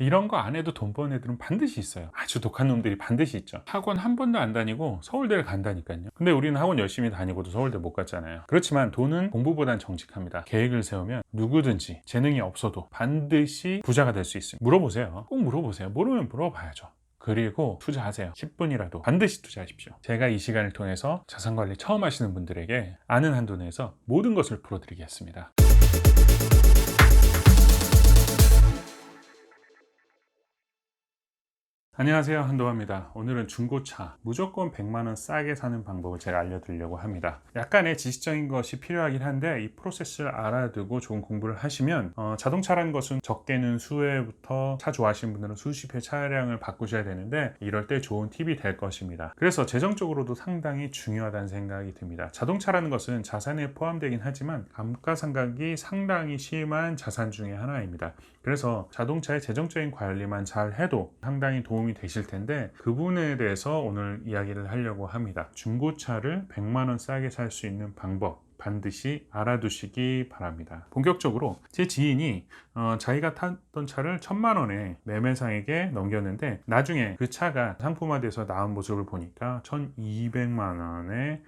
이런 거 안 해도 돈 버는 애들은 반드시 있어요. 아주 독한 놈들이 반드시 있죠. 학원 한 번도 안 다니고 서울대를 간다니까요. 근데 우리는 학원 열심히 다니고도 서울대 못 갔잖아요. 그렇지만 돈은 공부보단 정직합니다. 계획을 세우면 누구든지 재능이 없어도 반드시 부자가 될 수 있습니다. 물어보세요. 꼭 물어보세요. 모르면 물어봐야죠. 그리고 투자하세요. 10분이라도 반드시 투자하십시오. 제가 이 시간을 통해서 자산관리 처음 하시는 분들에게 아는 한도 내에서 모든 것을 풀어드리겠습니다. 안녕하세요, 한도화입니다. 오늘은 중고차 무조건 100만원 싸게 사는 방법을 제가 알려드리려고 합니다. 약간의 지식적인 것이 필요하긴 한데 이 프로세스를 알아두고 좋은 공부를 하시면 자동차라는 것은 적게는 수회부터 차 좋아하시는 분들은 수십 회 차량을 바꾸셔야 되는데 이럴 때 좋은 팁이 될 것입니다. 그래서 재정적으로도 상당히 중요하다는 생각이 듭니다. 자동차라는 것은 자산에 포함되긴 하지만 감가상각이 상당히 심한 자산 중에 하나입니다. 그래서 자동차의 재정적인 관리만 잘 해도 상당히 도움이 되실 텐데 그 부분에 대해서 오늘 이야기를 하려고 합니다. 중고차를 100만원 싸게 살 수 있는 방법 반드시 알아두시기 바랍니다. 본격적으로 제 지인이 자기가 탔던 차를 1000만원에 매매상에게 넘겼는데 나중에 그 차가 상품화돼서 나온 모습을 보니까 1200만원에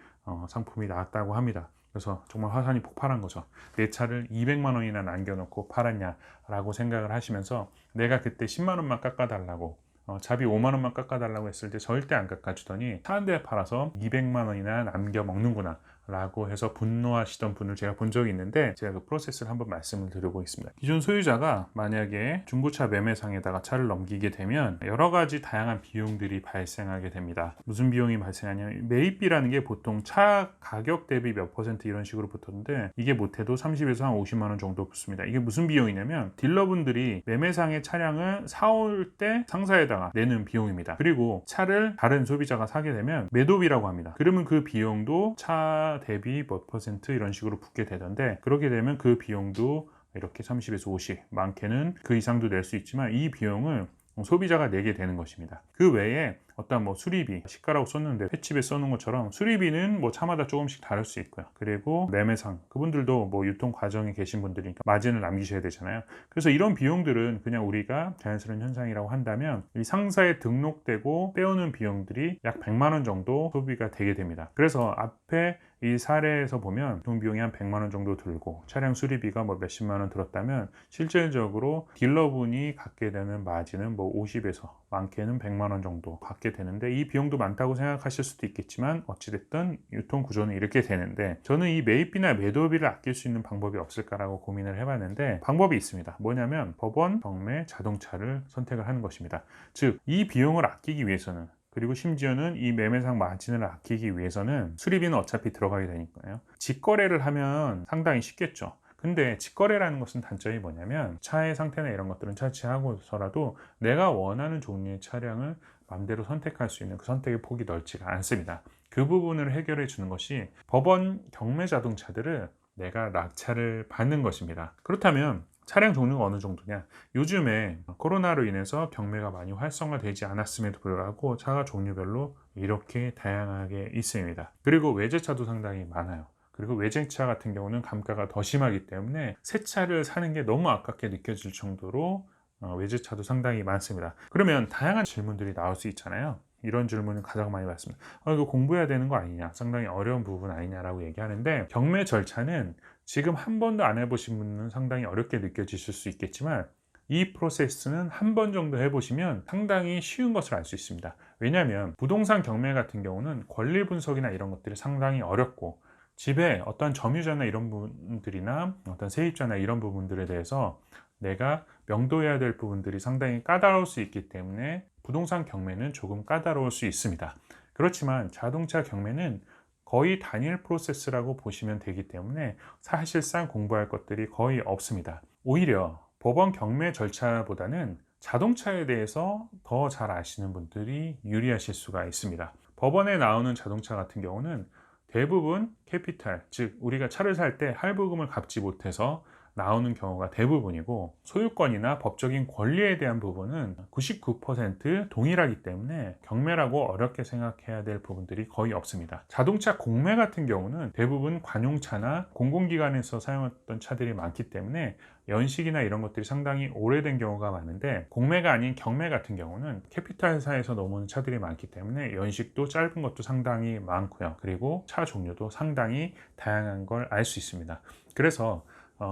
상품이 나왔다고 합니다. 그래서 정말 화산이 폭발한 거죠. 내 차를 200만 원이나 남겨놓고 팔았냐라고 생각을 하시면서 내가 그때 10만 원만 깎아달라고 자비 5만 원만 깎아달라고 했을 때 절대 안 깎아주더니 차 한 대 팔아서 200만 원이나 남겨 먹는구나 라고 해서 분노하시던 분을 제가 본 적이 있는데 제가 그 프로세스를 한번 말씀을 드리고 있습니다. 기존 소유자가 만약에 중고차 매매상에다가 차를 넘기게 되면 여러 가지 다양한 비용들이 발생하게 됩니다. 무슨 비용이 발생하냐면 매입비라는 게 보통 차 가격 대비 몇 퍼센트 이런 식으로 붙었는데 이게 못해도 30에서 한 50만 원 정도 붙습니다. 이게 무슨 비용이냐면 딜러분들이 매매상의 차량을 사올 때 상사에다가 내는 비용입니다. 그리고 차를 다른 소비자가 사게 되면 매도비라고 합니다. 그러면 그 비용도 차 대비 몇 퍼센트 이런 식으로 붙게 되던데 그렇게 되면 그 비용도 이렇게 30에서 50 많게는 그 이상도 낼 수 있지만 이 비용을 소비자가 내게 되는 것입니다. 그 외에 어떤 수리비, 시가라고 썼는데 횟집에 써놓은 것처럼 수리비는 차마다 조금씩 다를 수 있고요. 그리고 매매상, 그분들도 유통 과정에 계신 분들이니까 마진을 남기셔야 되잖아요. 그래서 이런 비용들은 그냥 우리가 자연스러운 현상이라고 한다면 이 상사에 등록되고 빼오는 비용들이 약 100만 원 정도 소비가 되게 됩니다. 그래서 앞에 이 사례에서 보면 비용이 한 100만 원 정도 들고 차량 수리비가 몇십만 원 들었다면 실질적으로 딜러분이 갖게 되는 마진은 50에서 많게는 100만 원 정도 받게 되는데 이 비용도 많다고 생각하실 수도 있겠지만 어찌됐든 유통 구조는 이렇게 되는데 저는 이 매입비나 매도비를 아낄 수 있는 방법이 없을까라고 고민을 해봤는데 방법이 있습니다. 뭐냐면 법원, 경매, 자동차를 선택을 하는 것입니다. 즉 이 비용을 아끼기 위해서는 그리고 심지어는 이 매매상 마진을 아끼기 위해서는 수리비는 어차피 들어가게 되니까요. 직거래를 하면 상당히 쉽겠죠. 근데 직거래라는 것은 단점이 뭐냐면 차의 상태나 이런 것들은 차치하고서라도 내가 원하는 종류의 차량을 마음대로 선택할 수 있는 그 선택의 폭이 넓지가 않습니다. 그 부분을 해결해 주는 것이 법원 경매 자동차들을 내가 낙찰을 받는 것입니다. 그렇다면 차량 종류가 어느 정도냐? 요즘에 코로나로 인해서 경매가 많이 활성화되지 않았음에도 불구하고 차가 종류별로 이렇게 다양하게 있습니다. 그리고 외제차도 상당히 많아요. 그리고 외제차 같은 경우는 감가가 더 심하기 때문에 새 차를 사는 게 너무 아깝게 느껴질 정도로 외제차도 상당히 많습니다. 그러면 다양한 질문들이 나올 수 있잖아요. 이런 질문을 가장 많이 받습니다. 이거 공부해야 되는 거 아니냐? 상당히 어려운 부분 아니냐라고 얘기하는데 경매 절차는 지금 한 번도 안 해보신 분은 상당히 어렵게 느껴지실 수 있겠지만 이 프로세스는 한 번 정도 해보시면 상당히 쉬운 것을 알 수 있습니다. 왜냐하면 부동산 경매 같은 경우는 권리 분석이나 이런 것들이 상당히 어렵고 집에 어떤 점유자나 이런 분들이나 어떤 세입자나 이런 부분들에 대해서 내가 명도해야 될 부분들이 상당히 까다로울 수 있기 때문에 부동산 경매는 조금 까다로울 수 있습니다. 그렇지만 자동차 경매는 거의 단일 프로세스라고 보시면 되기 때문에 사실상 공부할 것들이 거의 없습니다. 오히려 법원 경매 절차보다는 자동차에 대해서 더 잘 아시는 분들이 유리하실 수가 있습니다. 법원에 나오는 자동차 같은 경우는 대부분 캐피탈, 즉 우리가 차를 살 때 할부금을 갚지 못해서 나오는 경우가 대부분이고 소유권이나 법적인 권리에 대한 부분은 99% 동일하기 때문에 경매라고 어렵게 생각해야 될 부분들이 거의 없습니다. 자동차 공매 같은 경우는 대부분 관용차나 공공기관에서 사용했던 차들이 많기 때문에 연식이나 이런 것들이 상당히 오래된 경우가 많은데, 공매가 아닌 경매 같은 경우는 캐피탈사에서 넘어오는 차들이 많기 때문에 연식도 짧은 것도 상당히 많고요. 그리고 차 종류도 상당히 다양한 걸 알 수 있습니다. 그래서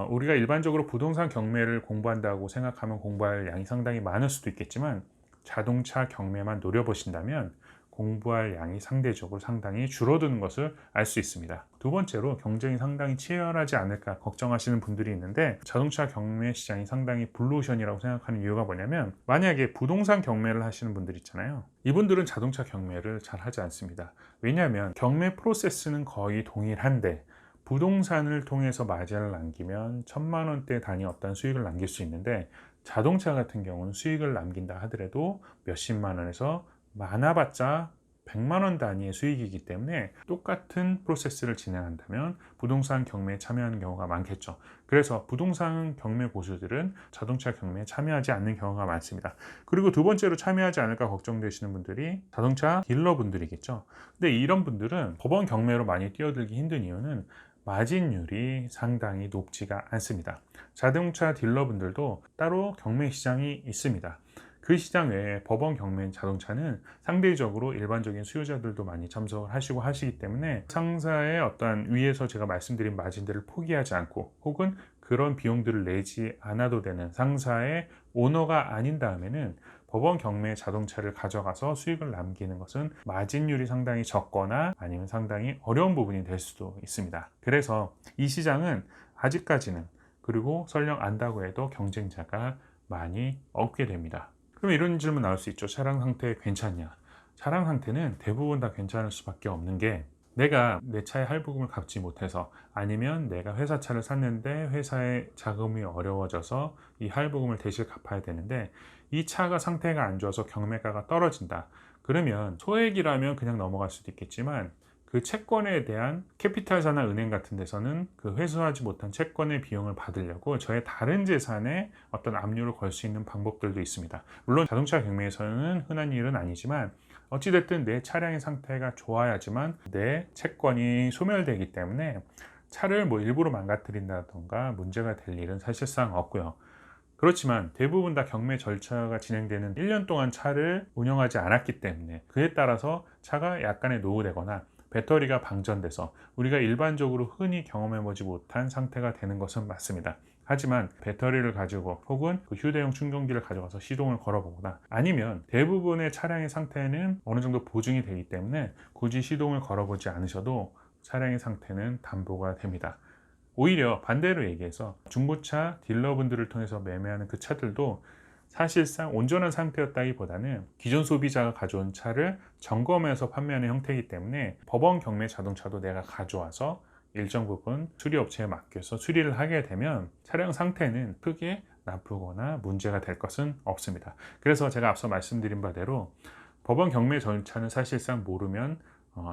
우리가 일반적으로 부동산 경매를 공부한다고 생각하면 공부할 양이 상당히 많을 수도 있겠지만, 자동차 경매만 노려보신다면 공부할 양이 상대적으로 상당히 줄어드는 것을 알 수 있습니다. 두 번째로, 경쟁이 상당히 치열하지 않을까 걱정하시는 분들이 있는데, 자동차 경매 시장이 상당히 블루오션이라고 생각하는 이유가 뭐냐면, 만약에 부동산 경매를 하시는 분들 있잖아요. 이분들은 자동차 경매를 잘 하지 않습니다. 왜냐하면 경매 프로세스는 거의 동일한데, 부동산을 통해서 마진을 남기면 1,000만 원대 단위 어떤 수익을 남길 수 있는데, 자동차 같은 경우는 수익을 남긴다 하더라도 몇십만 원에서 많아봤자 100만 원 단위의 수익이기 때문에 똑같은 프로세스를 진행한다면 부동산 경매에 참여하는 경우가 많겠죠. 그래서 부동산 경매 고수들은 자동차 경매에 참여하지 않는 경우가 많습니다. 그리고 두 번째로 참여하지 않을까 걱정되시는 분들이 자동차 딜러분들이겠죠. 근데 이런 분들은 법원 경매로 많이 뛰어들기 힘든 이유는 마진율이 상당히 높지가 않습니다. 자동차 딜러분들도 따로 경매 시장이 있습니다. 그 시장 외에 법원 경매 자동차는 상대적으로 일반적인 수요자들도 많이 참석을 하시고 하시기 때문에, 상사의 어떤 위에서 제가 말씀드린 마진들을 포기하지 않고, 혹은 그런 비용들을 내지 않아도 되는 상사의 오너가 아닌 다음에는 법원 경매 자동차를 가져가서 수익을 남기는 것은 마진율이 상당히 적거나 아니면 상당히 어려운 부분이 될 수도 있습니다. 그래서 이 시장은 아직까지는, 그리고 설령 안다고 해도 경쟁자가 많이 없게 됩니다. 그럼 이런 질문 나올 수 있죠. 차량 상태 괜찮냐? 차량 상태는 대부분 다 괜찮을 수밖에 없는 게, 내가 내 차의 할부금을 갚지 못해서, 아니면 내가 회사 차를 샀는데 회사의 자금이 어려워져서 이 할부금을 대신 갚아야 되는데, 이 차가 상태가 안 좋아서 경매가가 떨어진다. 그러면 소액이라면 그냥 넘어갈 수도 있겠지만, 그 채권에 대한 캐피탈사나 은행 같은 데서는 그 회수하지 못한 채권의 비용을 받으려고 저의 다른 재산에 어떤 압류를 걸 수 있는 방법들도 있습니다. 물론 자동차 경매에서는 흔한 일은 아니지만, 어찌됐든 내 차량의 상태가 좋아야지만 내 채권이 소멸되기 때문에 차를 일부러 망가뜨린다던가 문제가 될 일은 사실상 없고요. 그렇지만 대부분 다 경매 절차가 진행되는 1년 동안 차를 운영하지 않았기 때문에, 그에 따라서 차가 약간의 노후되거나 배터리가 방전돼서 우리가 일반적으로 흔히 경험해보지 못한 상태가 되는 것은 맞습니다. 하지만 배터리를 가지고, 혹은 그 휴대용 충전기를 가져가서 시동을 걸어보거나, 아니면 대부분의 차량의 상태는 어느 정도 보증이 되기 때문에 굳이 시동을 걸어보지 않으셔도 차량의 상태는 담보가 됩니다. 오히려 반대로 얘기해서 중고차 딜러분들을 통해서 매매하는 그 차들도 사실상 온전한 상태였다기보다는 기존 소비자가 가져온 차를 점검해서 판매하는 형태이기 때문에, 법원 경매 자동차도 내가 가져와서 일정 부분 수리업체에 맡겨서 수리를 하게 되면 차량 상태는 크게 나쁘거나 문제가 될 것은 없습니다. 그래서 제가 앞서 말씀드린 바대로 법원 경매 절차는 사실상 모르면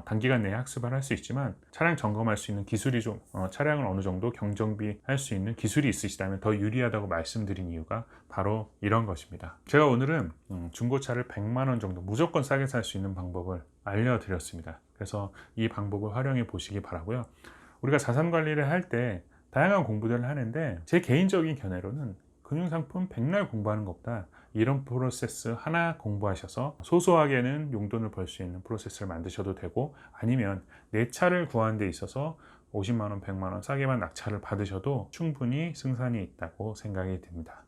단기간 내에 학습을 할 수 있지만, 차량 점검할 수 있는 기술이 좀, 차량을 어느 정도 경정비 할 수 있는 기술이 있으시다면 더 유리하다고 말씀드린 이유가 바로 이런 것입니다. 제가 오늘은 중고차를 100만 원 정도 무조건 싸게 살 수 있는 방법을 알려드렸습니다. 그래서 이 방법을 활용해 보시기 바라고요. 우리가 자산 관리를 할 때 다양한 공부들을 하는데, 제 개인적인 견해로는 금융상품 백날 공부하는 것보다 이런 프로세스 하나 공부하셔서 소소하게는 용돈을 벌 수 있는 프로세스를 만드셔도 되고, 아니면 내 차를 구하는 데 있어서 50만 원, 100만 원 싸게만 낙찰을 받으셔도 충분히 승산이 있다고 생각이 듭니다.